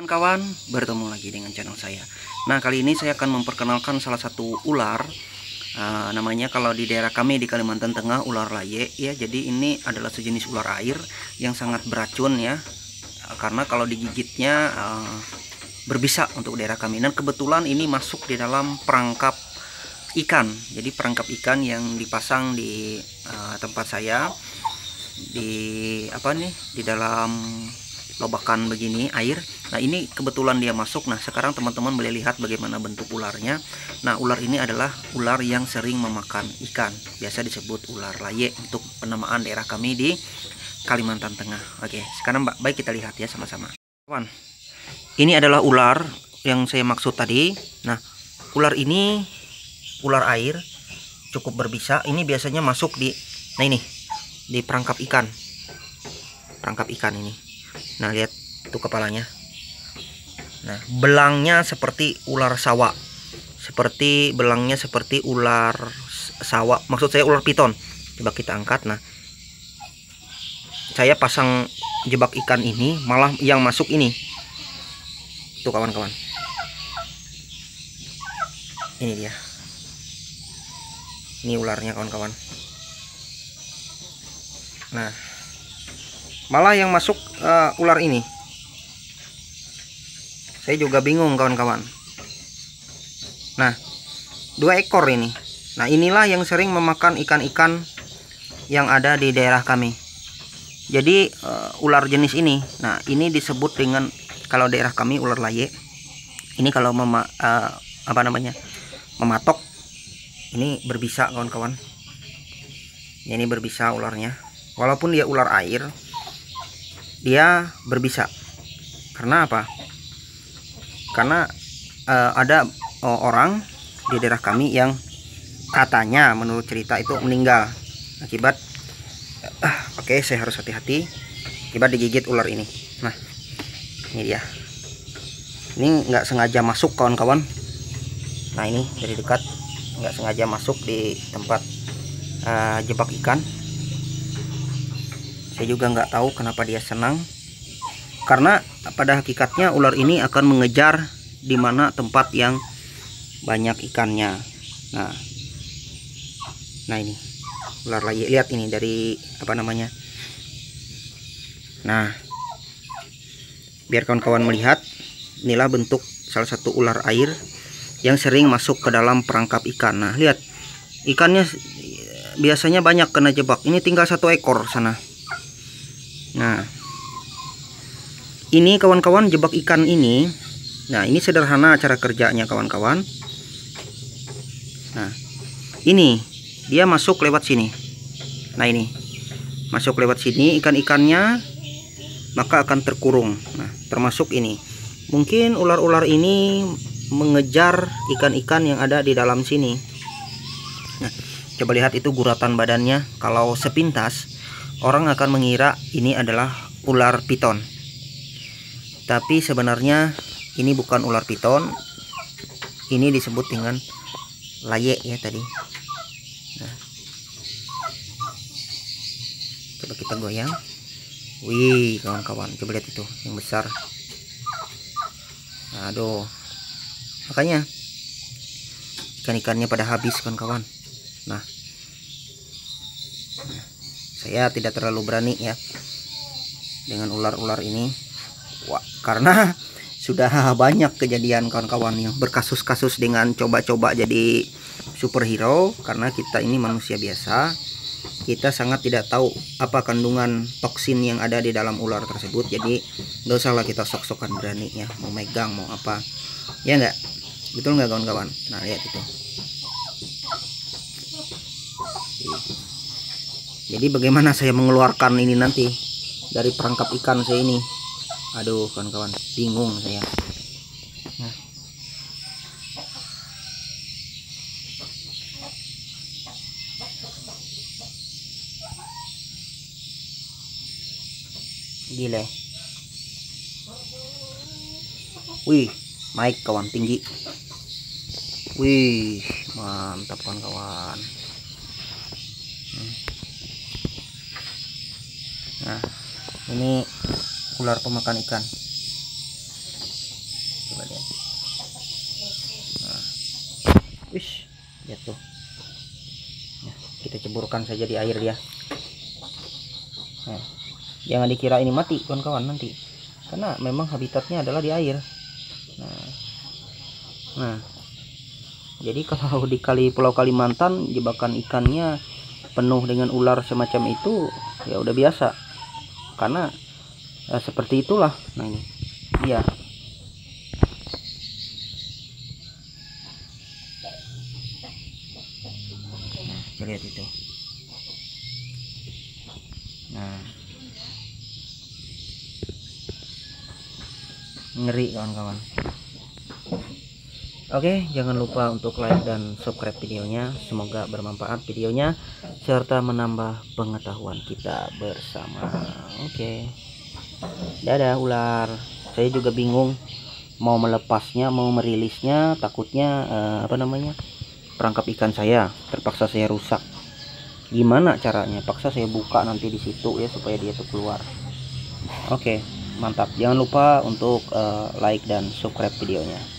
Kawan-kawan, bertemu lagi dengan channel saya. Nah, kali ini saya akan memperkenalkan salah satu ular. Namanya kalau di daerah kami di Kalimantan Tengah ular laye ya. Jadi ini adalah sejenis ular air yang sangat beracun ya. Karena kalau digigitnya berbisa untuk daerah kami. Dan kebetulan ini masuk di dalam perangkap ikan. Jadi perangkap ikan yang dipasang di tempat saya di dalam lobakan begini air. Nah, ini kebetulan dia masuk. Nah, sekarang teman-teman boleh lihat bagaimana bentuk ularnya. Nah, ular ini adalah ular yang sering memakan ikan. Biasa disebut ular laye untuk penamaan daerah kami di Kalimantan Tengah. Oke, sekarang baik kita lihat ya sama-sama. Kawan, ini adalah ular yang saya maksud tadi. Nah, ular ini ular air, cukup berbisa. Ini biasanya masuk di di perangkap ikan. Perangkap ikan ini. Nah, lihat tuh kepalanya. Nah, belangnya seperti ular sawa. Belangnya seperti ular sawa. Maksud saya ular piton. Coba kita angkat. Nah, saya pasang jebak ikan ini, malah yang masuk ini. Tuh kawan-kawan. Ini dia. Ini ularnya kawan-kawan. Nah, malah yang masuk ular ini. Saya juga bingung kawan-kawan. Nah, 2 ekor ini. Nah, inilah yang sering memakan ikan-ikan yang ada di daerah kami. Jadi ular jenis ini, nah ini disebut dengan, kalau daerah kami ular laye. Ini kalau mematok, ini berbisa kawan-kawan. Ini berbisa ularnya. Walaupun dia ular air, dia berbisa. Karena apa? Karena ada orang di daerah kami yang katanya menurut cerita itu meninggal akibat oke, saya harus hati-hati akibat digigit ular ini. Nah, ini dia. Ini nggak sengaja masuk kawan-kawan. Nah, ini dari dekat nggak sengaja masuk di tempat jebak ikan. Saya juga nggak tahu kenapa dia senang. Karena pada hakikatnya ular ini akan mengejar di mana tempat yang banyak ikannya. Nah ini ular laye. Lihat ini dari Nah, biar kawan-kawan melihat, inilah bentuk salah satu ular air yang sering masuk ke dalam perangkap ikan. Nah, lihat ikannya biasanya banyak kena jebak. Ini tinggal 1 ekor sana. Nah, ini kawan-kawan jebak ikan ini. Nah, ini sederhana cara kerjanya kawan-kawan. Nah, ini dia masuk lewat sini. Nah, ini masuk lewat sini ikan-ikannya, maka akan terkurung. Nah, termasuk ini. Mungkin ular-ular ini mengejar ikan-ikan yang ada di dalam sini. Nah, coba lihat itu guratan badannya. Kalau sepintas orang akan mengira ini adalah ular piton. Tapi sebenarnya ini bukan ular piton. Ini disebut dengan laye ya tadi. Nah, coba kita goyang. Wih kawan-kawan, coba lihat itu yang besar. Aduh, makanya ikan-ikannya pada habis kawan-kawan. Nah, saya tidak terlalu berani ya dengan ular-ular ini. Wah, karena sudah banyak kejadian kawan-kawan yang berkasus-kasus dengan coba-coba jadi superhero. Karena kita ini manusia biasa, kita sangat tidak tahu apa kandungan toksin yang ada di dalam ular tersebut. Jadi nggak usahlah kita sok-sokan berani ya, mau megang mau apa ya, enggak, betul nggak kawan-kawan? Nah, lihat itu. Jadi bagaimana saya mengeluarkan ini nanti dari perangkap ikan saya ini? Aduh kawan-kawan, bingung saya. Nah, gile. Wih, naik kawan, tinggi. Wih, mantap kawan-kawan. Nah, ini ular pemakan ikan. coba lihat. Nah, wish, lihat tuh. Nah, kita ceburkan saja di air dia. Nah, jangan dikira ini mati kawan-kawan nanti, karena memang habitatnya adalah di air. Nah, jadi kalau di Pulau Kalimantan jebakan ikannya penuh dengan ular semacam itu, ya udah biasa, karena seperti itulah. Nah ini iya. Nah, lihat itu. Nah, ngeri kawan-kawan. Oke, jangan lupa untuk like dan subscribe videonya. Semoga bermanfaat videonya serta menambah pengetahuan kita bersama. Oke, dadah ular. Saya juga bingung mau melepasnya, mau merilisnya, takutnya perangkap ikan saya terpaksa saya rusak. Gimana caranya? Paksa saya buka nanti di situ ya, supaya dia tuh keluar. Oke, mantap. Jangan lupa untuk like dan subscribe videonya.